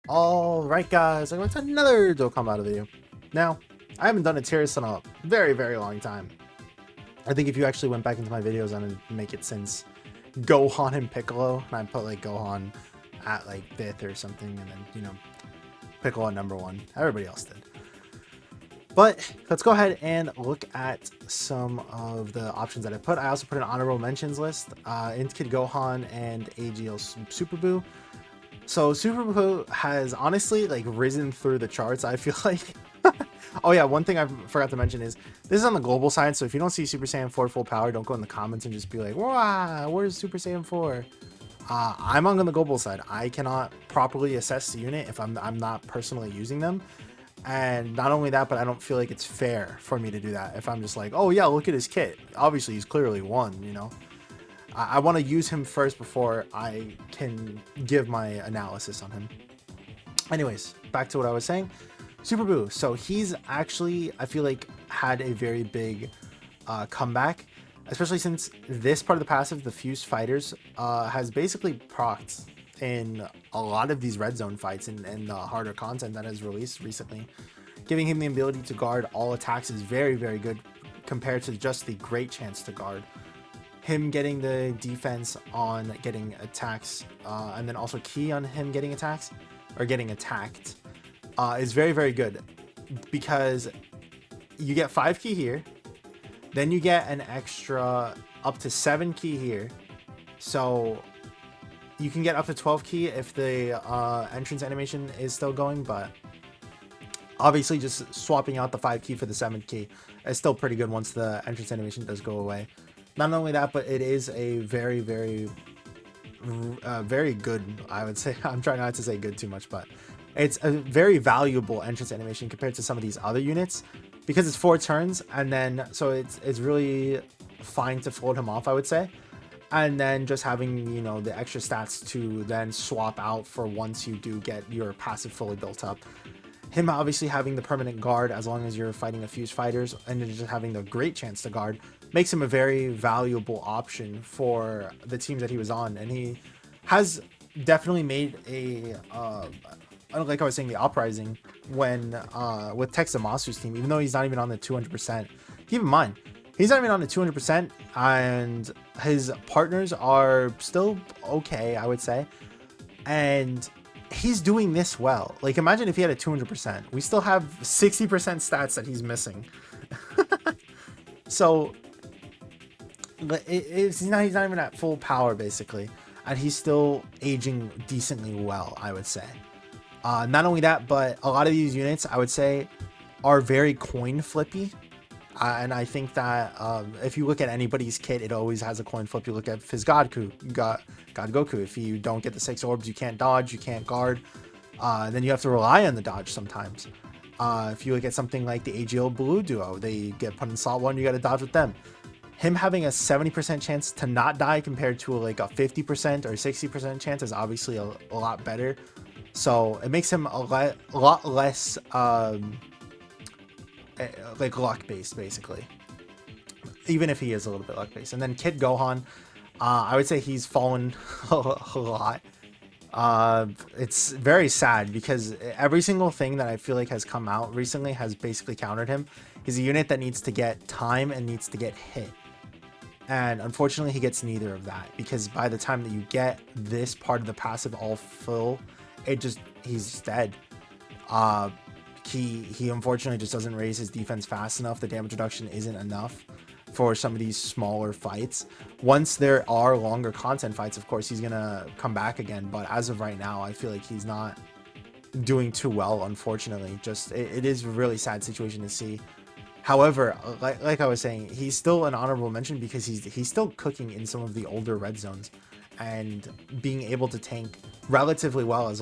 Alright guys, I went to another Dokkan Battle video. Now, I haven't done a tier list in a very, very long time. I think if you actually went back into my videos, I'm gonna make it since Gohan and Piccolo, and I put like Gohan at like 5th or something, and then, Piccolo at number 1. Everybody else did. But let's go ahead and look at some of the options that I put. I also put an honorable mentions list, Kid Gohan and AGL Super Boo. So Super Boo has honestly like risen through the charts, I feel like. Oh yeah, one thing I forgot to mention is this is on the global side, so if you don't see Super Saiyan 4 full power, don't go in the comments and just be like, wow, where's Super Saiyan 4? I'm on the global side. I cannot properly assess the unit if I'm not personally using them. And not only that, but I don't feel like it's fair for me to do that if I'm just like, oh yeah, look at his kit. Obviously he's clearly won, you know. I want to use him first before I can give my analysis on him. Anyways, back to what I was saying. Super Boo. So he's actually, I feel like, had a very big comeback, especially since this part of the passive, the Fused Fighters, has basically procced in a lot of these red zone fights and the harder content that has released recently. Giving him the ability to guard all attacks is very, very good compared to just the great chance to guard. Him getting the defense on getting attacks, and then also key on him getting attacks or getting attacked, is very, very good because you get 5 key here, then you get an extra up to 7 key here, so you can get up to 12 key if the entrance animation is still going, but obviously just swapping out the 5 key for the 7 key is still pretty good once the entrance animation does go away. Not only that, but it is a very, very, very good, I would say. I'm trying not to say good too much, but it's a very valuable entrance animation compared to some of these other units because it's 4 turns, and then so it's really fine to float him off, I would say. And then just having, you know, the extra stats to then swap out for once you do get your passive fully built up. Him obviously having the permanent guard as long as you're fighting a Fused Fighters, and then just having the great chance to guard makes him a very valuable option for the team that he was on. And he has definitely made a like I was saying, the uprising when with Zamasu team, even though he's not even on the 200%. Keep in mind, he's not even on the 200%, and his partners are still okay, I would say. And he's doing this well. Like, imagine if he had a 200%. We still have 60% stats that he's missing. So he's not even at full power, basically. And he's still aging decently well, I would say. Not only that, but a lot of these units, I would say, are very coin flippy. And I think that if you look at anybody's kit, it always has a coin flip. You look at God Goku. If you don't get the 6 orbs, you can't dodge, you can't guard. Then you have to rely on the dodge sometimes. If you look at something like the AGL Blue duo, they get put in slot 1, you got to dodge with them. Him having a 70% chance to not die compared to like a 50% or 60% chance is obviously a lot better. So it makes him a lot less like luck based, basically, even if he is a little bit luck based. And then Kid Gohan, I would say he's fallen a lot. It's very sad because every single thing that I feel like has come out recently has basically countered him. He's a unit that needs to get time and needs to get hit, and unfortunately he gets neither of that, because by the time that you get this part of the passive all full, he's dead. He unfortunately just doesn't raise his defense fast enough. The damage reduction isn't enough for some of these smaller fights. Once there are longer content fights, of course he's gonna come back again, but as of right now I feel like he's not doing too well, unfortunately. Just it is a really sad situation to see. However, like I was saying, he's still an honorable mention because he's still cooking in some of the older red zones and being able to tank relatively well, as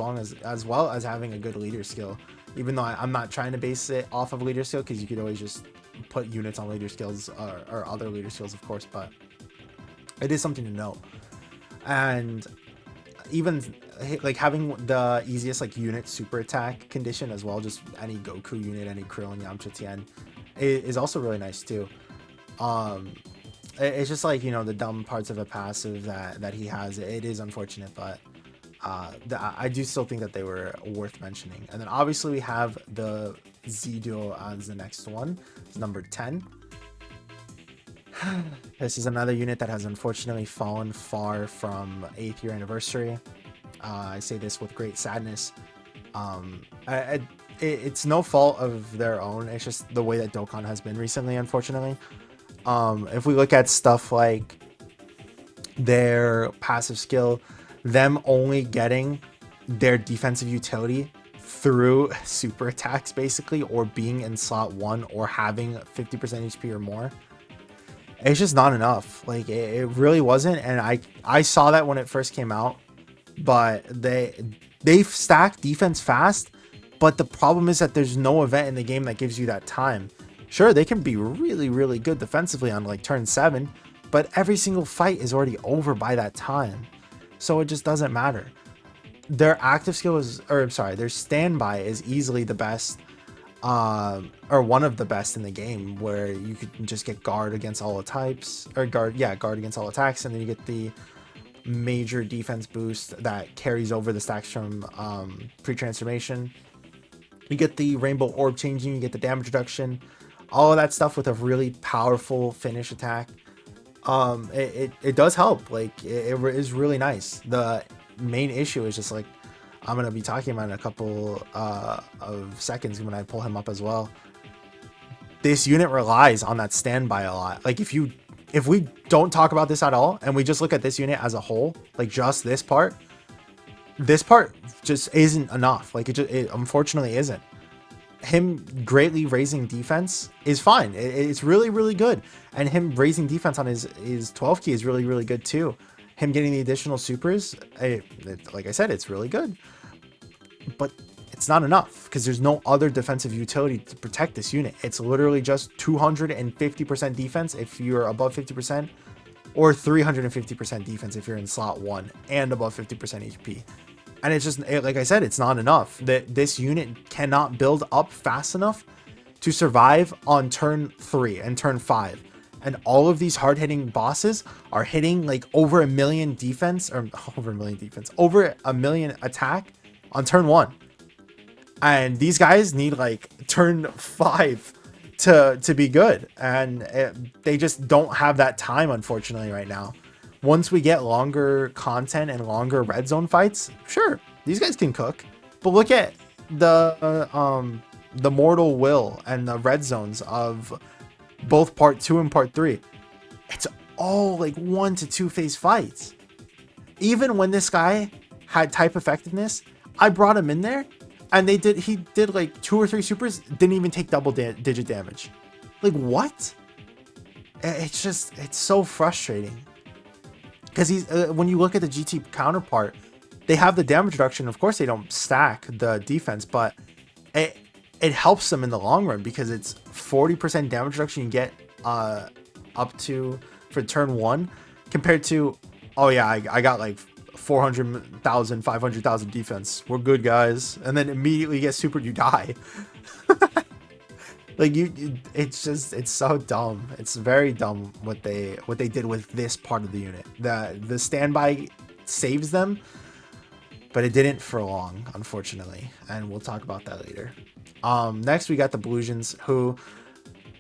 well as having a good leader skill. Even though I'm not trying to base it off of leader skill, because you could always just put units on leader skills or other leader skills, of course, but it is something to note. And even like having the easiest like unit super attack condition as well, just any Goku unit, any Krillin, Yamcha, Tien, is also really nice too. It's just like, you know, the dumb parts of a passive that he has. It is unfortunate, but I do still think that they were worth mentioning. And then obviously we have the Z-Duo as the next one. It's number 10. This is another unit that has unfortunately fallen far from 8th year anniversary. I say this with great sadness. It's no fault of their own. It's just the way that Dokkan has been recently, unfortunately. If we look at stuff like their passive skill, them only getting their defensive utility through super attacks basically, or being in slot 1 or having 50% HP or more, it's just not enough. Like it really wasn't. And I saw that when it first came out, but they stack defense fast, but the problem is that there's no event in the game that gives you that time. Sure, they can be really, really good defensively on like turn 7, but every single fight is already over by that time. So it just doesn't matter. Their active skill is, or I'm sorry, their standby is easily the best, or one of the best in the game, where you could just get guard against all the types, or guard against all attacks, and then you get the major defense boost that carries over the stacks from pre-transformation. You get the rainbow orb changing, you get the damage reduction, all of that stuff with a really powerful finish attack. It does help. Like it is really nice. The main issue is just like I'm gonna be talking about in a couple of seconds when I pull him up as well. This unit relies on that standby a lot. Like if we don't talk about this at all and we just look at this unit as a whole, like just this part just isn't enough. Like it unfortunately isn't. Him greatly raising defense is fine. It's really, really good. And him raising defense on his 12 key is really, really good too. Him getting the additional supers, like I said, it's really good. But it's not enough because there's no other defensive utility to protect this unit. It's literally just 250% defense if you're above 50%, or 350% defense if you're in slot 1 and above 50% HP. And it's just, like I said, it's not enough. This unit cannot build up fast enough to survive on turn 3 and turn 5. And all of these hard-hitting bosses are hitting like over a million defense, or over a million attack on turn 1. And these guys need like turn 5 to be good. And they just don't have that time, unfortunately, right now. Once we get longer content and longer red zone fights, sure, these guys can cook. But look at the Mortal Will and the red zones of both part 2 and part 3. It's all like 1 to 2 phase fights. Even when this guy had type effectiveness, I brought him in there and he did like 2 or 3 supers, didn't even take double digit damage. Like what? It's so frustrating. Because when you look at the GT counterpart, they have the damage reduction. Of course, they don't stack the defense, but it helps them in the long run because it's 40% damage reduction you get up to for turn 1 compared to, oh yeah, I got like 400,000, 500,000 defense. We're good, guys. And then immediately you get supered, you die. Like it's so dumb. It's very dumb what they did with this part of the unit. The standby saves them, but it didn't for long, unfortunately. And we'll talk about that later. Next we got the Bluesians, who,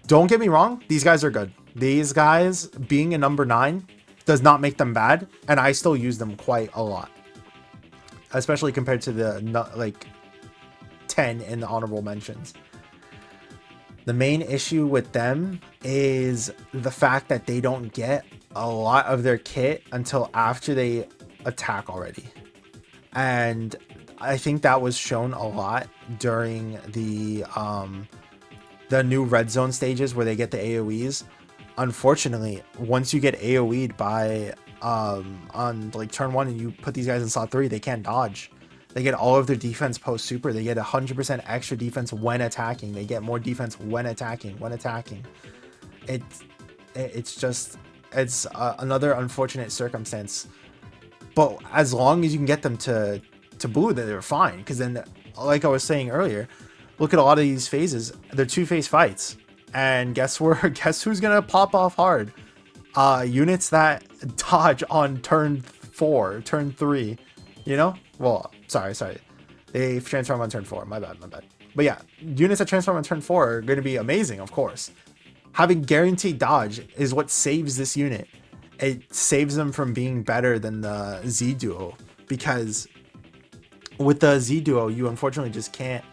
don't get me wrong, these guys are good. These guys being a number 9 does not make them bad, and I still use them quite a lot, especially compared to the like 10 in the honorable mentions. The main issue with them is the fact that they don't get a lot of their kit until after they attack already. And I think that was shown a lot during the new red zone stages where they get the AoEs. Unfortunately, once you get AoE'd by on like turn 1 and you put these guys in slot 3, they can't dodge. They get all of their defense post super. They get 100% extra defense when attacking. They get more defense when attacking. It's another unfortunate circumstance. But as long as you can get them to blue, then they're fine. Because then, like I was saying earlier, look at a lot of these phases. They're 2-phase fights. And guess who's gonna pop off hard? Units that dodge on turn 4, turn 3. You know, Well, sorry. They transform on turn 4. My bad. But yeah, units that transform on turn 4 are going to be amazing, of course. Having guaranteed dodge is what saves this unit. It saves them from being better than the Z Duo, because with the Z Duo, you unfortunately just can't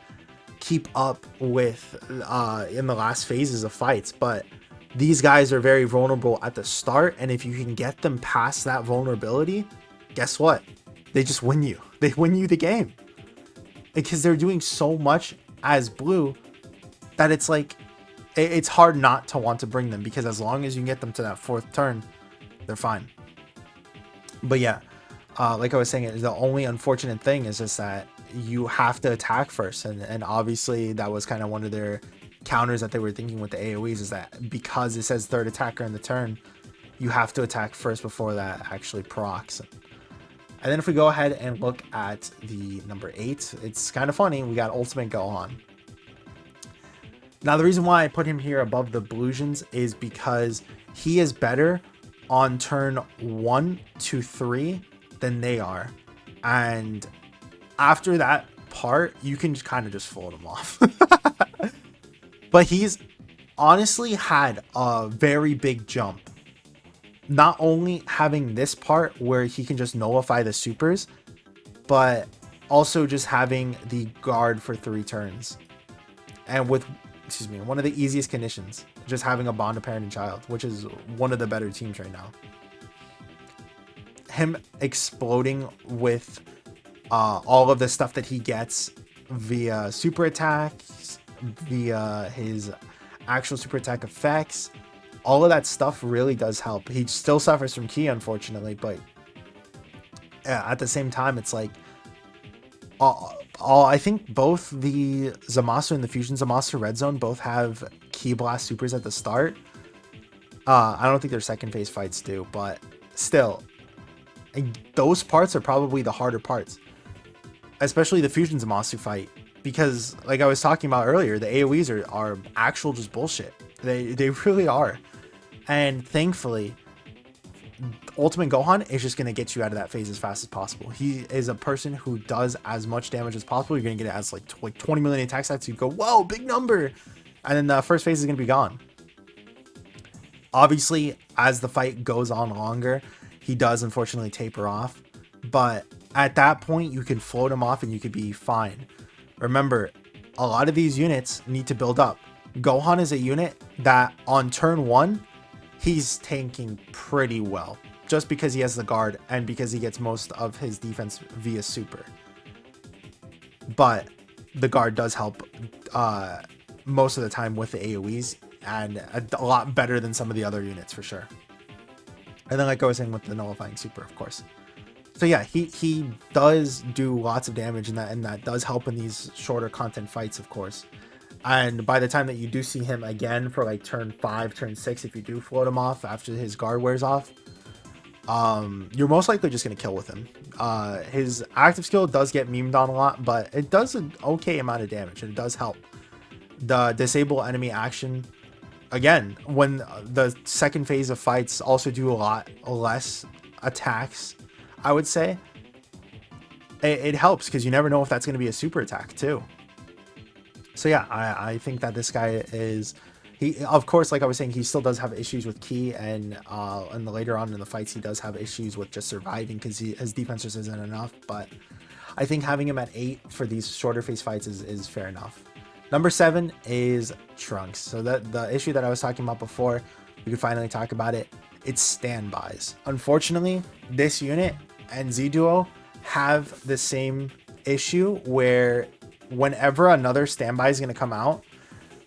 keep up with in the last phases of fights. But these guys are very vulnerable at the start, and if you can get them past that vulnerability, guess what? They just win you. They win you the game. Because they're doing so much as blue that it's like, it's hard not to want to bring them, because as long as you can get them to that 4th turn, they're fine. But yeah, like I was saying, the only unfortunate thing is just that you have to attack first, and obviously that was kind of one of their counters that they were thinking with the AoEs, is that because it says 3rd attacker in the turn, you have to attack first before that actually procs. And then if we go ahead and look at the number 8, it's kind of funny. We got Ultimate Gohan. Now, the reason why I put him here above the Bluesians is because he is better on turn 1 to 3 than they are. And after that part, you can kind of just fold him off. But he's honestly had a very big jump. Not only having this part where he can just nullify the supers, but also just having the guard for 3 turns. And with, one of the easiest conditions, just having a bond of parent and child, which is one of the better teams right now. Him exploding with all of the stuff that he gets via super attacks, via his actual super attack effects, all of that stuff really does help. He still suffers from ki, unfortunately, but at the same time, it's like, I think both the Zamasu and the Fusion Zamasu Red Zone both have Ki Blast supers at the start. I don't think their second phase fights do, but still, those parts are probably the harder parts, especially the Fusion Zamasu fight, because like I was talking about earlier, the AoEs are actual just bullshit. They really are. And thankfully, Ultimate Gohan is just going to get you out of that phase as fast as possible. He is a person who does as much damage as possible. You're going to get it as like 20 million attack stats. You go, whoa, big number. And then the first phase is going to be gone. Obviously, as the fight goes on longer, he does unfortunately taper off. But at that point, you can float him off and you could be fine. Remember, a lot of these units need to build up. Gohan is a unit that on turn 1, he's tanking pretty well, just because he has the guard and because he gets most of his defense via super. But the guard does help most of the time with the AoEs, and a lot better than some of the other units for sure. And then like I was saying with the nullifying super, of course. So yeah, he does do lots of damage, and that does help in these shorter content fights, of course. And by the time that you do see him again for like turn 5, turn 6, if you do float him off after his guard wears off, you're most likely just going to kill with him. His active skill does get memed on a lot, but it does an okay amount of damage, and it does help. The disable enemy action, again, when the second phase of fights also do a lot less attacks, I would say, it helps, because you never know if that's going to be a super attack too. So yeah, I think that this guy is, he, of course, like I was saying, he still does have issues with ki, and later on in the fights, he does have issues with just surviving because his defense just isn't enough. But I think having him at 8 for these shorter phase fights is fair enough. Number 7 is Trunks. So the issue that I was talking about before, we could finally talk about it. It's standbys. Unfortunately, this unit and Z Duo have the same issue where whenever another standby is going to come out,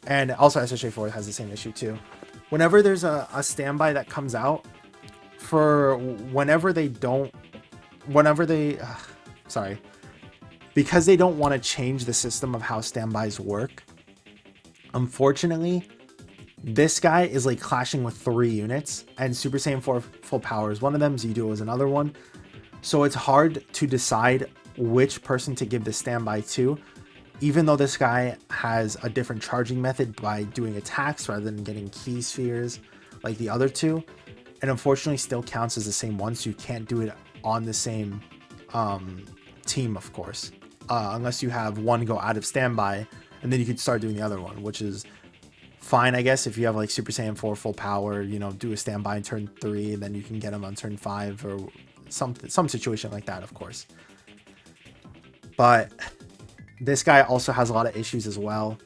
and also SSJ4 has the same issue too. Whenever there's a standby that comes out, for whenever they don't, because they don't want to change the system of how standbys work, unfortunately, this guy is like clashing with 3 units, and Super Saiyan 4 full power is one of them, Z Duo is another one. So it's hard to decide which person to give the standby to, even though this guy has a different charging method by doing attacks rather than getting key spheres like the other 2, and unfortunately still counts as the same one, so you can't do it on the same team, of course, unless you have one go out of standby, and then you could start doing the other one, which is fine, I guess. If you have like Super Saiyan 4 full power, you know, do a standby in turn 3, and then you can get him on turn 5 or some situation like that, of course. But this guy also has a lot of issues as well.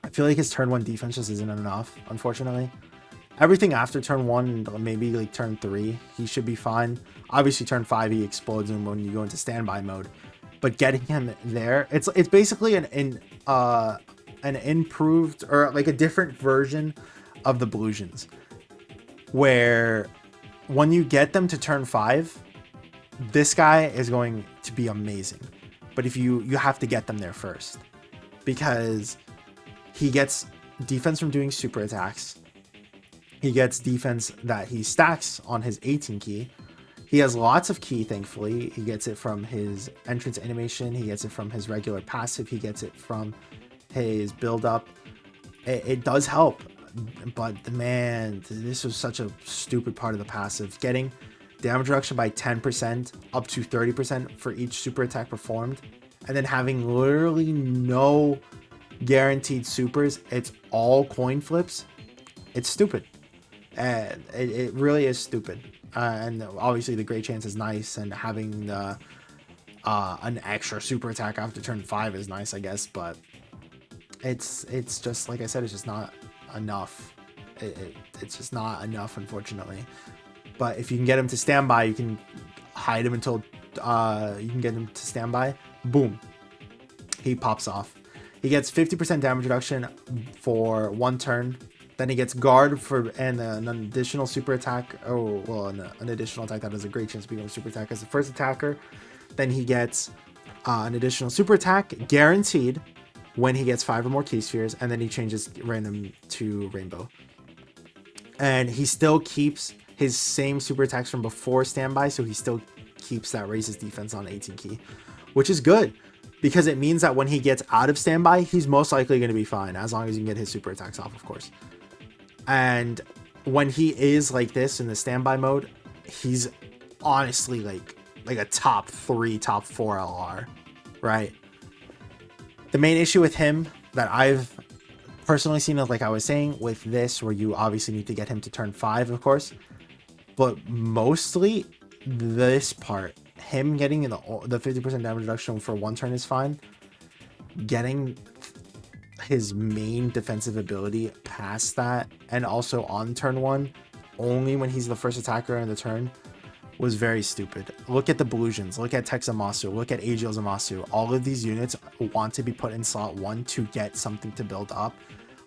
I feel like his turn 1 defense just isn't enough, unfortunately. Everything after turn 1, maybe like turn 3, he should be fine. Obviously turn 5 he explodes him when you go into standby mode. But getting him there, it's basically an improved, or like a different version of the Bluesians, where when you get them to turn 5, this guy is going to be amazing. But if you have to get them there first, because he gets defense from doing super attacks. He gets defense that he stacks on his 18 key. He has lots of key, thankfully. He gets it from his entrance animation. He gets it from his regular passive. He gets it from his build up. It does help, but man, this was such a stupid part of the passive. Getting damage reduction by 10% up to 30% for each super attack performed, and then having literally no guaranteed supers. It's all coin flips. It's stupid. And it really is stupid. And obviously the great chance is nice, and having the an extra super attack after turn 5 is nice, I guess, but it's just, like I said, it's just not enough. It's just not enough, unfortunately. But if you can get him to standby, you can hide him until you can get him to standby. Boom, he pops off. He gets 50% damage reduction for 1 turn. Then he gets guard for an additional super attack. Oh, well, an additional attack that has a great chance of being a super attack as the first attacker. Then he gets an additional super attack guaranteed when he gets 5 or more key spheres, and then he changes random to rainbow. And he still keeps his same super attacks from before standby, so he still keeps that raises defense on 18 key, which is good, because it means that when he gets out of standby, he's most likely going to be fine, as long as you can get his super attacks off, of course. And when he is like this in the standby mode, he's honestly like a top 3, top 4 LR, right? The main issue with him that I've personally seen, like I was saying, with this, where you obviously need to get him to turn 5, of course, but mostly this part, him getting the 50% damage reduction for 1 turn is fine. Getting his main defensive ability past that, and also on turn 1 only when he's the first attacker in the turn, was very stupid. Look at the Bluesians, look at Zamasu, look at AGL Zamasu. All of these units want to be put in slot 1 to get something to build up.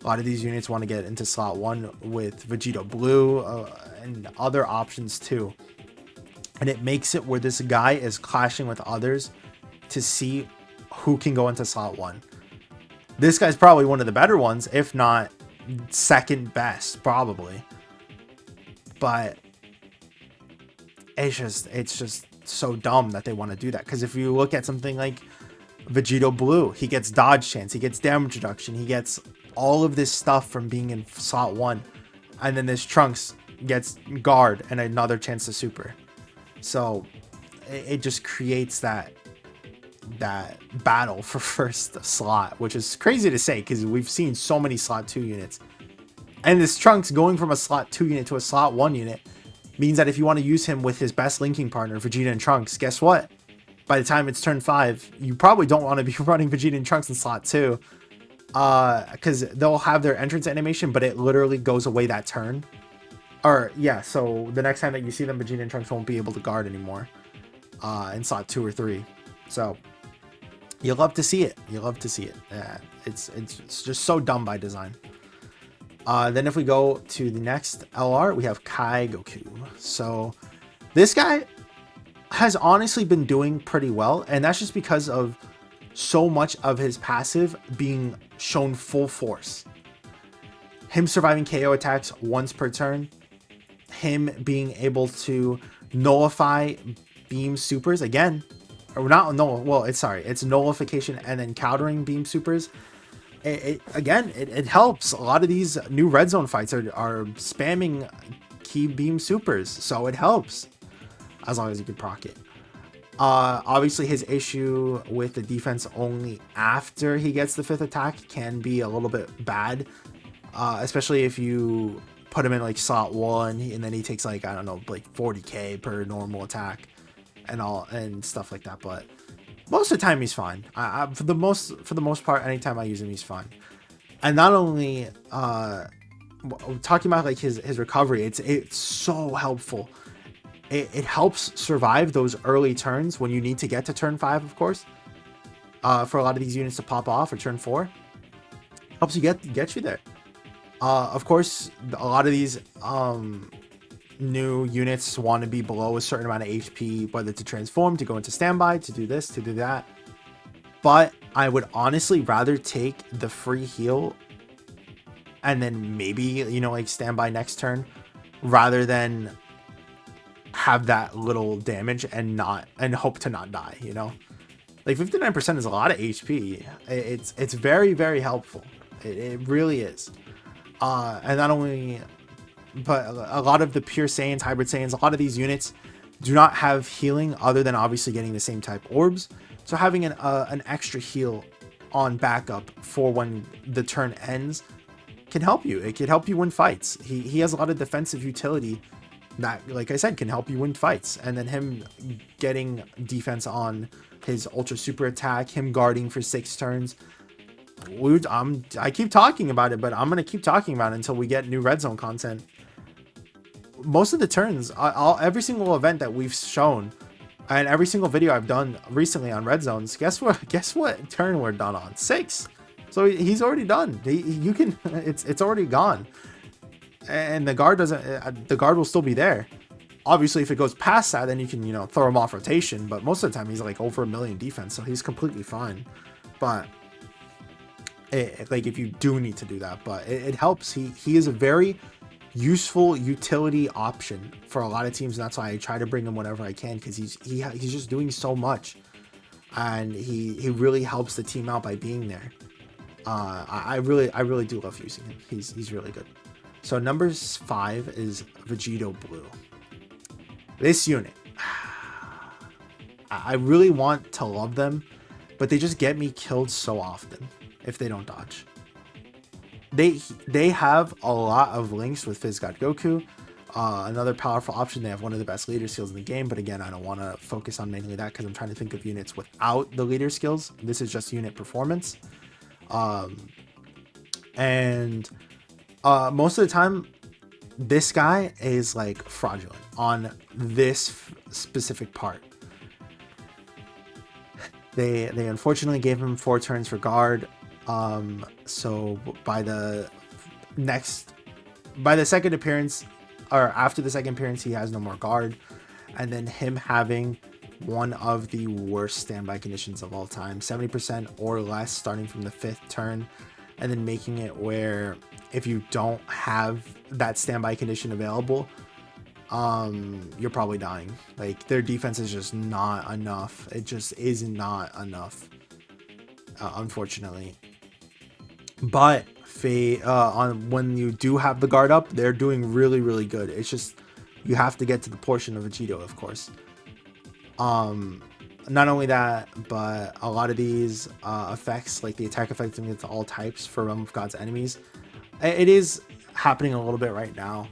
A lot of these units want to get into slot 1 with Vegito Blue and other options too. And it makes it where this guy is clashing with others to see who can go into slot 1. This guy's probably one of the better ones, if not second best, probably. But it's just so dumb that they want to do that. Because if you look at something like Vegito Blue, he gets dodge chance, he gets damage reduction, he gets all of this stuff from being in slot 1. And then this Trunks gets guard and another chance to super. So it just creates that battle for first slot, which is crazy to say because we've seen so many slot 2 units. And this Trunks going from a slot 2 unit to a slot 1 unit means that if you want to use him with his best linking partner, Vegeta and Trunks, guess what? By the time it's turn 5, you probably don't want to be running Vegeta and Trunks in slot 2. Because they'll have their entrance animation, but it literally goes away that turn. Or, yeah, so the next time that you see them, Vegeta and Trunks won't be able to guard anymore in slot 2 or 3. So, you love to see it. You love to see it. It's just so dumb by design. Then if we go to the next LR, we have Kai Goku. So, this guy has honestly been doing pretty well, and that's just because of so much of his passive being shown full force. Him surviving KO attacks once per turn, him being able to nullify beam supers again, or not null, well, it's nullification and then countering beam supers. It helps. A lot of these new red zone fights are spamming key beam supers, so it helps as long as you can proc it. Obviously his issue with the defense only after he gets the 5th attack can be a little bit bad, especially if you put him in like slot 1 and then he takes like, I don't know, like 40k per normal attack and stuff like that. But most of the time he's fine. For the most part, anytime I use him, he's fine. And not only talking about like his recovery, it's so helpful. It helps survive those early turns when you need to get to turn 5, of course. For a lot of these units to pop off, or turn 4, helps you get you there. Of course, a lot of these new units want to be below a certain amount of HP, whether to transform, to go into standby, to do this, to do that. But I would honestly rather take the free heal and then maybe, you know, like standby next turn, rather than have that little damage and hope to not die, you know. Like 59% is a lot of HP. It's very, very helpful. It really is. And not only, but a lot of the pure Saiyans, hybrid Saiyans, a lot of these units do not have healing other than obviously getting the same type orbs. So having an extra heal on backup for when the turn ends can help you. It can help you win fights. He has a lot of defensive utility that, like I said, can help you win fights. And then him getting defense on his ultra super attack, him guarding for 6 turns. I keep talking about it, but I'm gonna keep talking about it until we get new red zone content. Most of the turns, every single event that we've shown, and every single video I've done recently on red zones, guess what turn we're done on? 6. So he's already done. You can it's already gone. And the guard doesn't, the guard will still be there. Obviously, if it goes past that, then you can, you know, throw him off rotation. But most of the time, he's like over 1 million defense, so he's completely fine. But like if you do need to do that, but it helps. He is a very useful utility option for a lot of teams, and that's why I try to bring him whenever I can, because he's just doing so much, and he really helps the team out by being there. I really do love using him. He's really good. So number 5 is Vegito Blue. This unit, I really want to love them, but they just get me killed so often if they don't dodge. They have a lot of links with Fizz God Goku. Another powerful option. They have one of the best leader skills in the game, but again, I don't want to focus on mainly that because I'm trying to think of units without the leader skills. This is just unit performance. Most of the time, this guy is like fraudulent on this specific part. They unfortunately gave him 4 turns for guard. So by the second appearance, or after the second appearance, he has no more guard. And then him having one of the worst standby conditions of all time, 70% or less starting from the 5th turn, and then making it where if you don't have that standby condition available, you're probably dying. Like, their defense is just not enough. It just is not enough, unfortunately. But when you do have the guard up, they're doing really, really good. It's just you have to get to the portion of Vegito, of course. Not only that, but a lot of these effects, like the attack effect against all types for Realm of God's enemies, it is happening a little bit right now.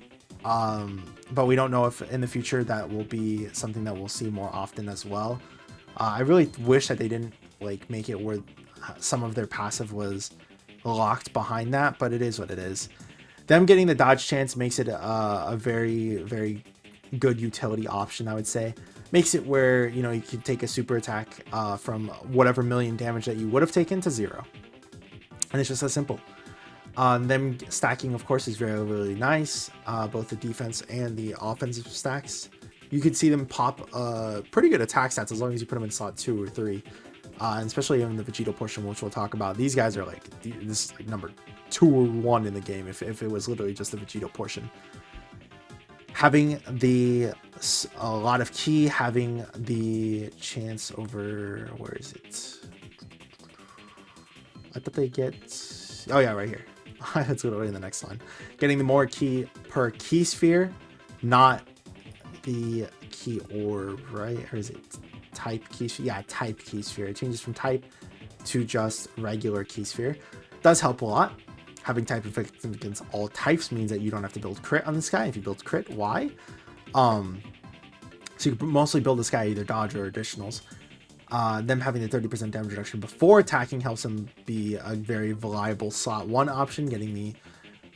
But we don't know if in the future that will be something that we'll see more often as well. I really wish that they didn't like make it where some of their passive was locked behind that, but it is what it is. Them getting the dodge chance makes it a very, very good utility option, I would say. Makes it where, you know, you can take a super attack from whatever million damage that you would have taken to 0. And it's just as simple. Them stacking, of course, is very, really nice. Both the defense and the offensive stacks. You can see them pop pretty good attack stats as long as you put them in slot 2 or 3. And especially in the Vegito portion, which we'll talk about. These guys are like, this is like number 2 or 1 in the game if it was literally just the Vegito portion. Having a lot of ki, having the chance over, where is it? I thought they get, oh yeah, right here. It's literally in the next line. Getting the more ki per ki sphere, not the ki orb, right? Or is it type key sphere. Yeah, type key sphere. It changes from type to just regular key sphere. Does help a lot. Having type effects against all types means that you don't have to build crit on this guy. If you build crit, why? So you can mostly build this guy either dodge or additionals. Them having the 30% damage reduction before attacking helps him be a very reliable slot 1 option, getting the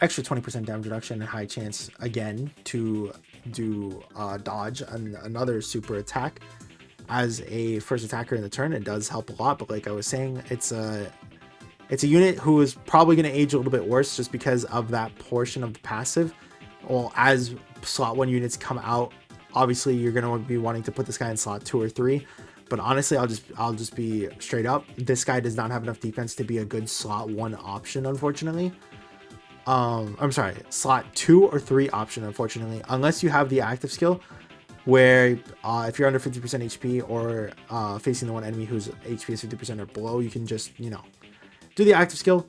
extra 20% damage reduction and high chance again to do dodge and another super attack as a first attacker in the turn. It does help a lot, but like I was saying, it's a unit who is probably going to age a little bit worse just because of that portion of the passive. Well, as slot 1 units come out, obviously you're going to be wanting to put this guy in slot 2 or 3. But honestly, I'll just be straight up. This guy does not have enough defense to be a good slot 1 option, unfortunately. I'm sorry, slot 2 or 3 option, unfortunately, unless you have the active skill where if you're under 50% HP or facing the one enemy whose HP is 50% or below, you can just, you know, do the active skill,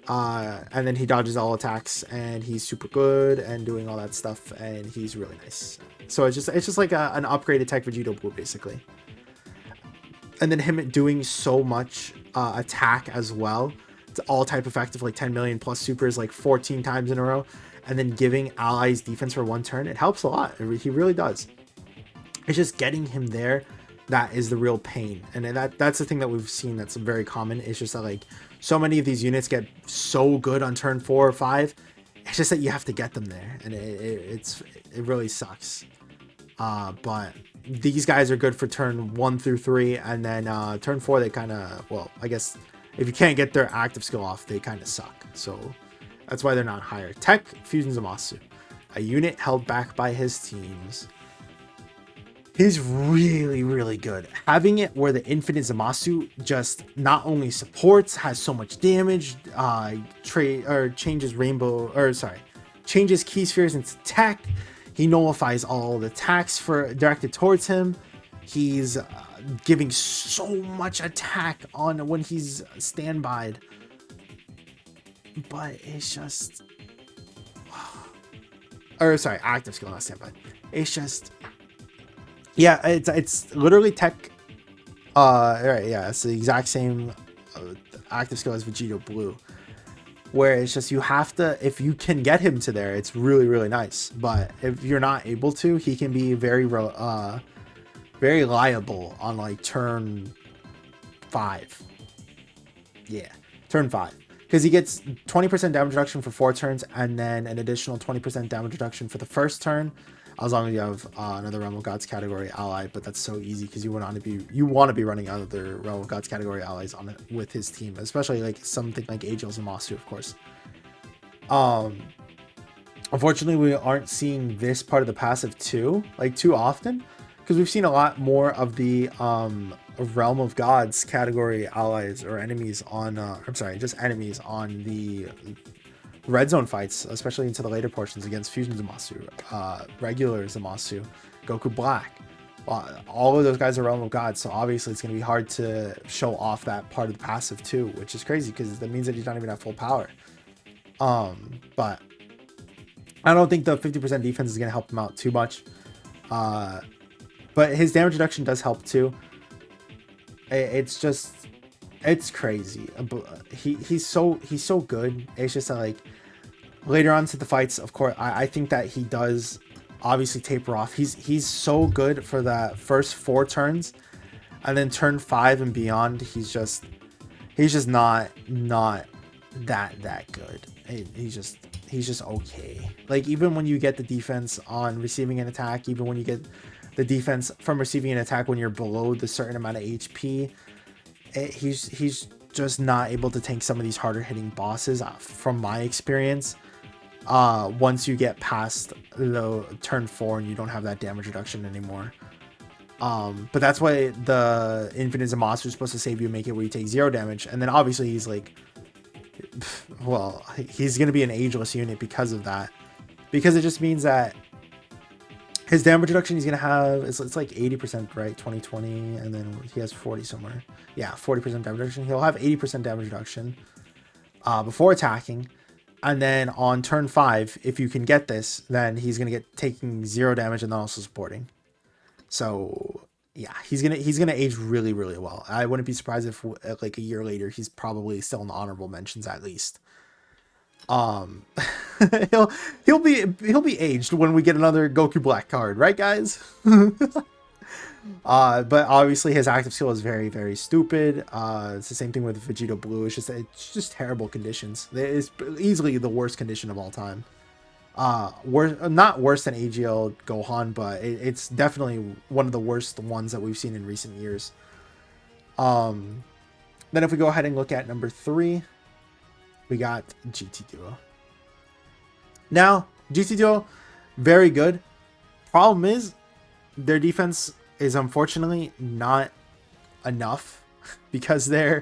and then he dodges all attacks, and he's super good and doing all that stuff, and he's really nice. So it's just like an upgraded Tech Vegito Blue, basically. And then him doing so much attack as well. It's all type effective, like 10 million plus supers like 14 times in a row, and then giving allies defense for 1 turn. It helps a lot. He really does. It's just getting him there that is the real pain, and that's the thing that we've seen that's very common. It's just that like so many of these units get so good on turn 4 or 5. It's just that you have to get them there, and it really sucks. But these guys are good for turn 1 through 3, and then turn 4 they kind of, well, I guess if you can't get their active skill off, they kind of suck. So that's why they're not higher. Tech Fusion Zamasu, a unit held back by his teams. He's really, really good. Having it where the infinite Zamasu just not only supports, has so much damage, changes changes key spheres into tech. He nullifies all the attacks directed towards him. He's giving so much attack on when he's standbyed. But it's just... active skill, not standby. It's just... Yeah, it's literally tech... right, yeah, it's the exact same active skill as Vegito Blue. Where it's just you have to, if you can get him to there, it's really, really nice. But if you're not able to, he can be very liable on like turn 5. Yeah, turn 5. Because he gets 20% damage reduction for 4 turns, and then an additional 20% damage reduction for the first turn, as long as you have another Realm of Gods category ally. But that's so easy because you want to be running other Realm of Gods category allies on it with his team, especially like something like Angel Zamasu, of course. Unfortunately, we aren't seeing this part of the passive too often, because we've seen a lot more of the Realm of Gods category allies or enemies on just enemies on the red zone fights, especially into the later portions against Fusion Zamasu, regular Zamasu, Goku Black. All of those guys are Realm of Gods, so obviously it's going to be hard to show off that part of the passive too, which is crazy because that means that he's not even at full power. But I don't think the 50% defense is going to help him out too much. But his damage reduction does help too. It's crazy. He's so good. It's just that, like, later on to the fights, of course, I think that he does obviously taper off. He's so good for the first 4 turns, and then turn 5 and beyond, he's just not that good. He's just okay. Like, even when you get the defense on receiving an attack, even when you get the defense from receiving an attack when you're below the certain amount of HP, he's just not able to tank some of these harder hitting bosses from my experience. Once you get past the turn 4 and you don't have that damage reduction anymore. But that's why the Infinite Zamasu is supposed to save you, make it where you take 0 damage. And then obviously he's like, well, he's going to be an ageless unit because of that. Because it just means that his damage reduction he's going to have, it's like 80%, right? 20, and then he has 40 somewhere. Yeah, 40% damage reduction. He'll have 80% damage reduction before attacking. And then on turn 5, if you can get this, then he's going to get taking 0 damage and then also supporting. So yeah, he's gonna age really, really well. I wouldn't be surprised if like a year later he's probably still in the honorable mentions at least. Um, he'll he'll be aged when we get another Goku Black card, right, guys? But obviously his active skill is very, very stupid. It's the same thing with Vegito Blue. It's just terrible conditions. It's easily the worst condition of all time. Worse, not worse than AGL Gohan, but it's definitely one of the worst ones that we've seen in recent years. Um, then if we go ahead and look at number 3, we got GT Duo. Now, GT Duo, very good. Problem is, their defense is unfortunately not enough because they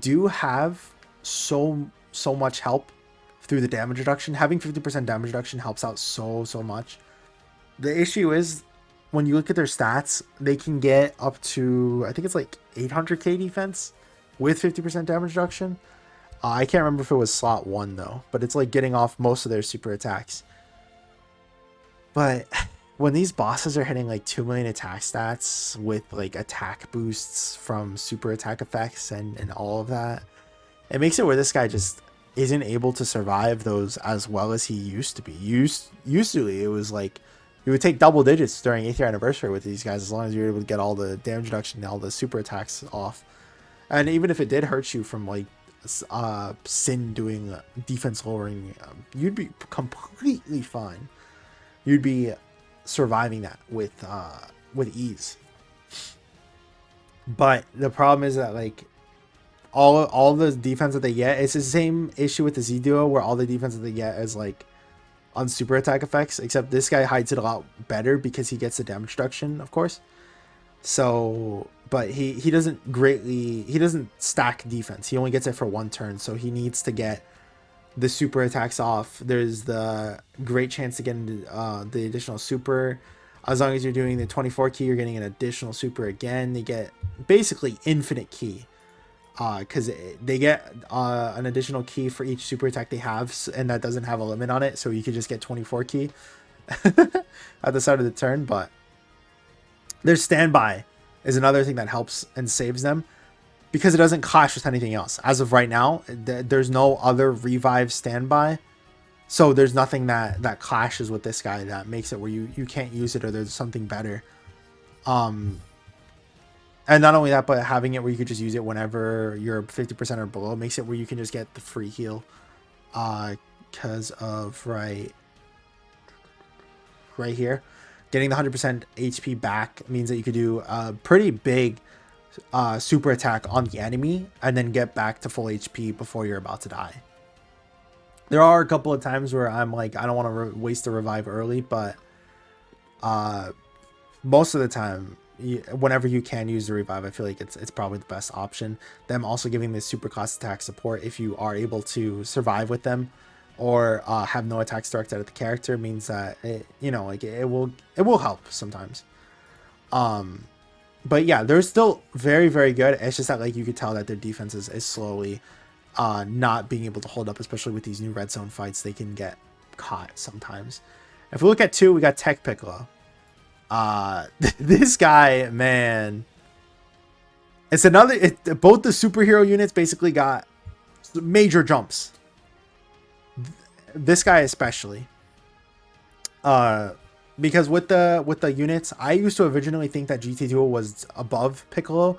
do have so much help through the damage reduction. Having 50% damage reduction helps out so much. The issue is when you look at their stats, they can get up to, I think it's like 800k defense with 50% damage reduction. I can't remember if it was slot 1 though, but it's like getting off most of their super attacks. But when these bosses are hitting like 2 million attack stats with like attack boosts from super attack effects and all of that, it makes it where this guy just isn't able to survive those as well as he used to be. Usually it was like you would take double digits during 8th year anniversary with these guys as long as you were able to get all the damage reduction and all the super attacks off. And even if it did hurt you from like Sin doing defense lowering, you'd be completely fine. You'd be surviving that with ease. But the problem is that like all the defense that they get, it's the same issue with the Z Duo where all the defense that they get is like on super attack effects, except this guy hides it a lot better because he gets the damage reduction, of course. So, but he doesn't stack defense. He only gets it for 1 turn, so he needs to get the super attacks off. There's the great chance to get into the additional super. As long as you're doing the 24 key, you're getting an additional super again. They get basically infinite key. Because they get an additional key for each super attack they have, and that doesn't have a limit on it, so you could just get 24 key at the start of the turn. But their standby is another thing that helps and saves them because it doesn't clash with anything else. As of right now, there's no other revive standby, so there's nothing that clashes with this guy that makes it where you can't use it or there's something better. And not only that, but having it where you could just use it whenever you're 50% or below makes it where you can just get the free heal. Because of right here, getting the 100% HP back means that you could do a pretty big super attack on the enemy and then get back to full HP before you're about to die. There are a couple of times where I'm like, I don't want to waste the revive early, but most of the time, whenever you can use the revive, I feel like it's probably the best option. Them also giving this super class attack support if you are able to survive with them or have no attacks directed at the character means that it will help sometimes. But yeah, they're still very, very good. It's just that like you could tell that their defense is slowly not being able to hold up, especially with these new red zone fights. They can get caught sometimes. If we look at 2, we got Tech Piccolo. This guy, man, it's both the superhero units basically got major jumps. This guy especially, because with the units, I used to originally think that GT Duo was above Piccolo.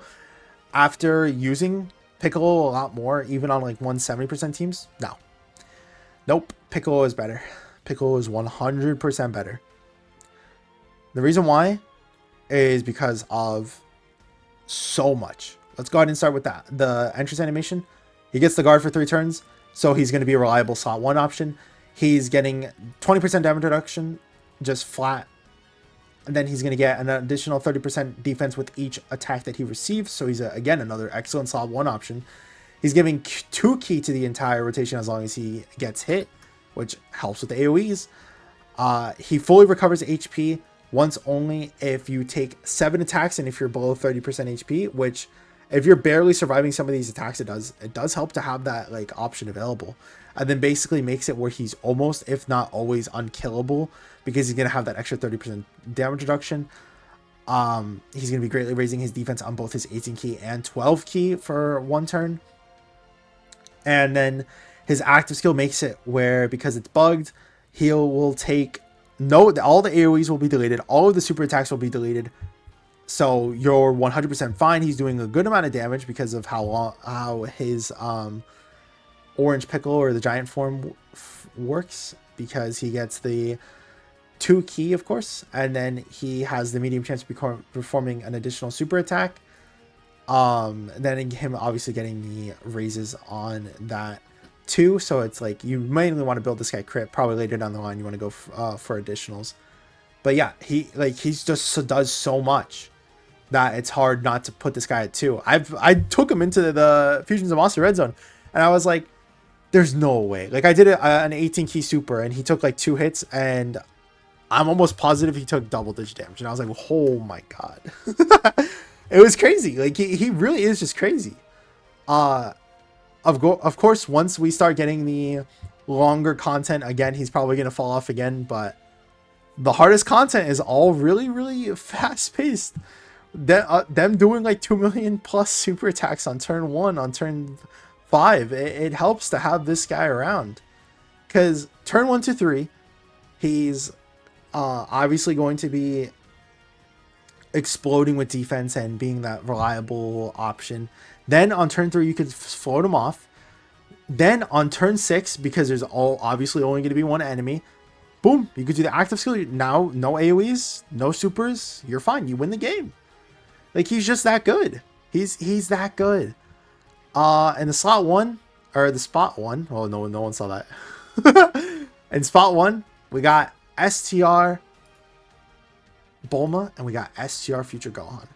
After using Piccolo a lot more, even on like 170% teams, nope, Piccolo is better. Piccolo is 100% better. The reason why is because of so much. Let's go ahead and start with that. The entrance animation, he gets the guard for 3 turns, so he's going to be a reliable slot 1 option. He's getting 20% damage reduction, just flat. And then he's going to get an additional 30% defense with each attack that he receives. So he's, again, another excellent slot 1 option. He's giving 2 key to the entire rotation as long as he gets hit, which helps with the AoEs. He fully recovers HP once only if you take 7 attacks and if you're below 30% HP, which if you're barely surviving some of these attacks, it does help to have that like option available. And then basically makes it where he's almost, if not always, unkillable because he's going to have that extra 30% damage reduction. He's going to be greatly raising his defense on both his 18 key and 12 key for one turn. And then his active skill makes it where, because it's bugged, will take all the AoEs will be deleted, all of the super attacks will be deleted. So you're 100% fine. He's doing a good amount of damage because of how his orange Piccolo or the giant form works, because he gets the 2 key, of course, and then he has the medium chance of performing an additional super attack. Then him obviously getting the raises on that too. So it's like you mainly want to build this guy crit. Probably later down the line you want to go for additionals. But yeah, he's just does so much that it's hard not to put this guy at 2. I took him into the Fusions of Monster Red Zone, and I was like, there's no way. Like, I did an 18 key super, and he took like 2 hits, and I'm almost positive he took double-digit damage. And I was like, oh my god. It was crazy. Like, he really is just crazy. Of course, once we start getting the longer content again, he's probably going to fall off again, but the hardest content is all really, really fast-paced. Them doing like 2 million plus super attacks on turn 1, on turn 5, it helps to have this guy around, because turn 1 to 3 he's obviously going to be exploding with defense and being that reliable option. Then on turn 3 you could float him off. Then on turn 6, because there's obviously only going to be one enemy, boom, you could do the active skill. Now no AoEs, no supers, you're fine, you win the game. Like, he's just that good. He's that good. And the spot 1, oh no one saw that. In spot 1 we got STR Bulma and we got STR Future Gohan.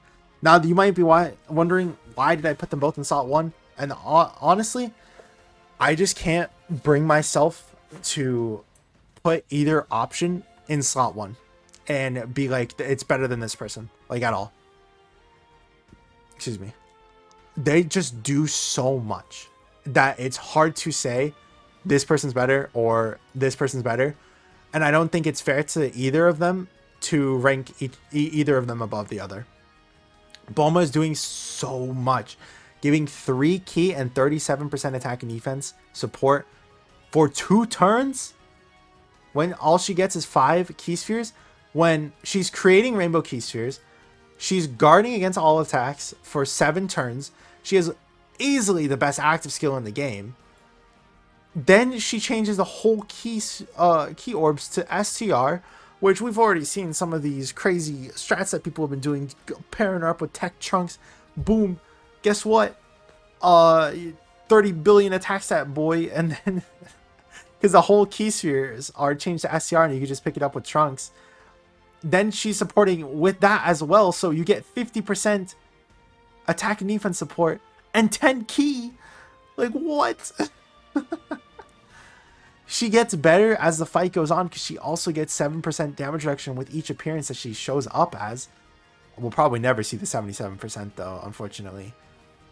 Now you might be wondering, why did I put them both in slot 1? And honestly, I just can't bring myself to put either option in slot 1 and be like, it's better than this person, like, at all. Excuse me. They just do so much that it's hard to say this person's better or this person's better. And I don't think it's fair to either of them to rank either of them above the other. Bulma is doing so much, giving 3 key and 37% attack and defense support for 2 turns, when all she gets is 5 key spheres. When she's creating rainbow key spheres, she's guarding against all attacks for 7 turns. She has easily the best active skill in the game. Then she changes the whole key orbs to STR, which we've already seen some of these crazy strats that people have been doing, pairing her up with tech chunks. Boom. Guess what? 30 billion attacks that boy, and then because the whole key spheres are changed to STR and you can just pick it up with Trunks. Then she's supporting with that as well, so you get 50% attack and defense support and 10 key. Like, what? She gets better as the fight goes on, because she also gets 7% damage reduction with each appearance that she shows up as. We'll probably never see the 77% though, unfortunately,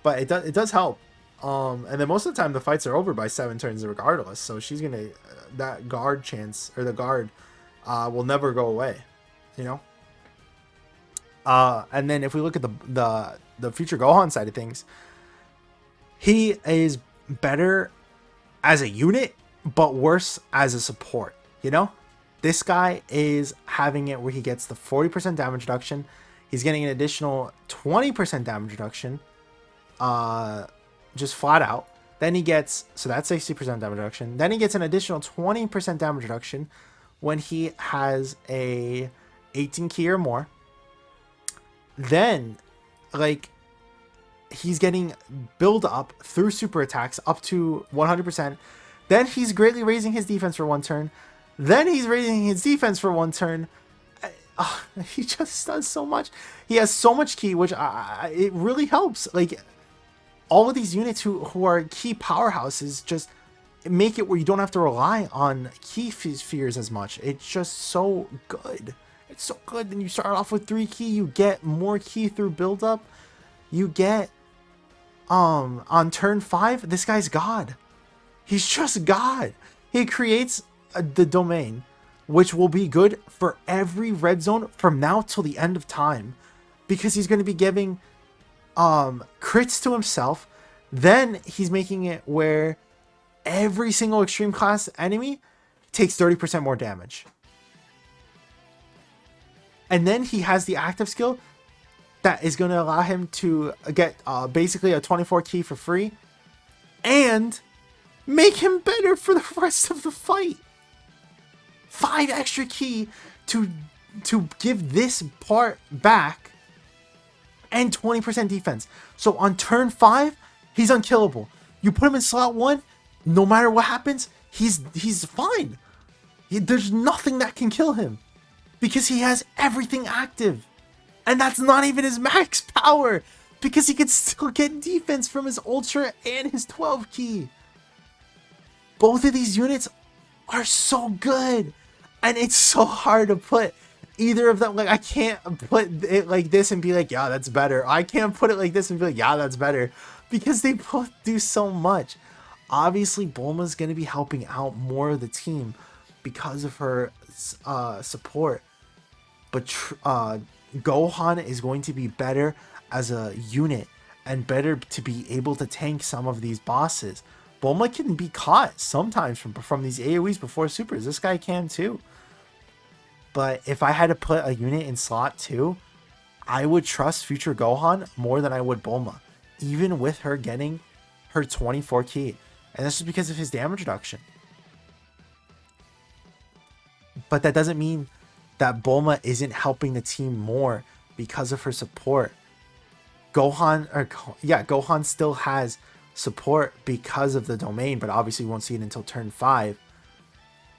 but it does help. And then most of the time the fights are over by 7 turns regardless, so she's gonna that guard chance, or the guard will never go away, you know. And then if we look at the Future Gohan side of things, he is better as a unit but worse as a support, you know. This guy is having it where he gets the 40% damage reduction, he's getting an additional 20% damage reduction, just flat out. Then he gets, so that's 60% damage reduction, then he gets an additional 20% damage reduction when he has a 18 key or more. Then, like, he's getting build up through super attacks up to 100%. Then he's greatly raising his defense for 1 turn. Then he's raising his defense for 1 turn. He just does so much. He has so much key, which it really helps. Like, all of these units who are key powerhouses just make it where you don't have to rely on key spheres as much. It's just so good. It's so good. Then you start off with 3 key. You get more key through build up. You get on turn 5, this guy's God. He's just God. He creates the domain, which will be good for every red zone from now till the end of time. because he's going to be giving crits to himself. Then he's making it where every single extreme class enemy takes 30% more damage. And then he has the active skill that is going to allow him to get basically a 24 key for free and make him better for the rest of the fight. 5 extra key to give this part back and 20% defense. So on turn 5, he's unkillable. You put him in slot 1, no matter what happens, he's fine. There's nothing that can kill him because he has everything active. And that's not even his max power because he can still get defense from his ultra and his 12 key. Both of these units are so good, and it's so hard to put either of them. Like, I can't put it like this and be like, yeah, that's better. I can't put it like this and be like, yeah, that's better, because they both do so much. Obviously, Bulma's going to be helping out more of the team because of her support, but Gohan is going to be better as a unit and better to be able to tank some of these bosses. Bulma can be caught sometimes from these AoEs before supers. This guy can too. But if I had to put a unit in slot 2, I would trust future Gohan more than I would Bulma, even with her getting her 24 key. And this is because of his damage reduction. But that doesn't mean that Bulma isn't helping the team more because of her support. Gohan still has support because of the domain, but obviously we won't see it until turn 5.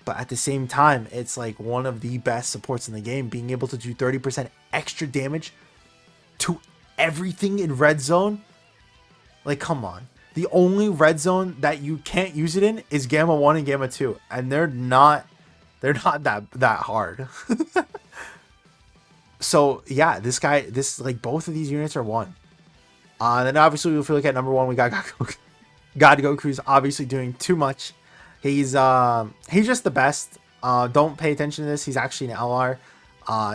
But at the same time, it's like one of the best supports in the game, being able to do 30% extra damage to everything in red zone. Like, come on. The only red zone that you can't use it in is Gamma 1 and Gamma 2, and they're not that hard. So yeah, like both of these units are 1. Then obviously, if we look at number 1, we got Goku. God Goku's obviously doing too much. He's just the best. Don't pay attention to this. He's actually an LR.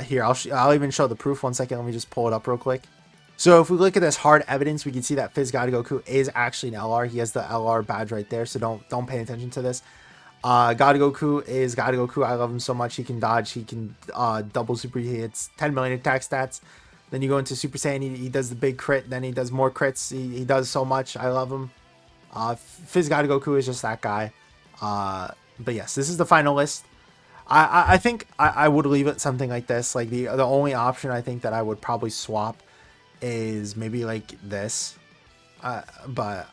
Here, I'll even show the proof. 1 second. Let me just pull it up real quick. So if we look at this hard evidence, we can see that Fizz God Goku is actually an LR. He has the LR badge right there. So don't pay attention to this. God Goku is God Goku. I love him so much. He can dodge. He can double super. He hits 10 million attack stats. Then you go into Super Saiyan. He does the big crit. Then he does more crits. He does so much. I love him. Fizz God Goku is just that guy. But yes, this is the final list. I think I would leave it something like this. Like the only option I think that I would probably swap is maybe like this. But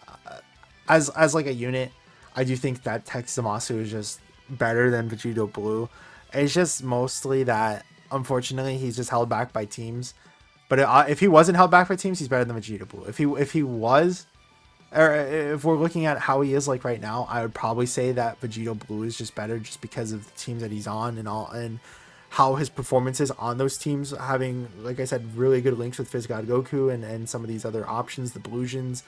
as like a unit, I do think that Tech Zamasu is just better than Vegito Blue. It's just mostly that, unfortunately, he's just held back by teams. But if he wasn't held back by teams, he's better than Vegito Blue. If he was, or if we're looking at how he is like right now, I would probably say that Vegito Blue is just better just because of the teams that he's on and how his performances on those teams, having, like I said, really good links with Fizz God Goku and some of these other options, the Bluesians,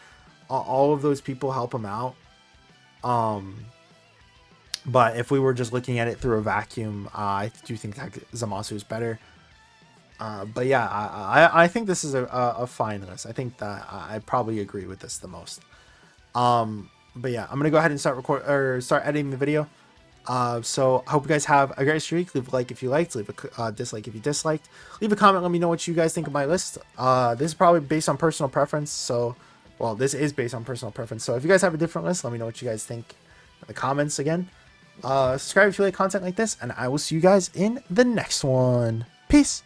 all of those people help him out. But if we were just looking at it through a vacuum, I do think that Zamasu is better. But yeah, I think this is a fine list. I think that I probably agree with this the most. But yeah, I'm gonna go ahead and start editing the video. So I hope you guys have a great streak. Leave a like if you liked, leave a dislike if you disliked, leave a comment, let me know what you guys think of my list. This is probably based on personal preference, so well, this is based on personal preference, so if you guys have a different list, let me know what you guys think in the comments. Again, subscribe if you like content like this, and I will see you guys in the next one. Peace.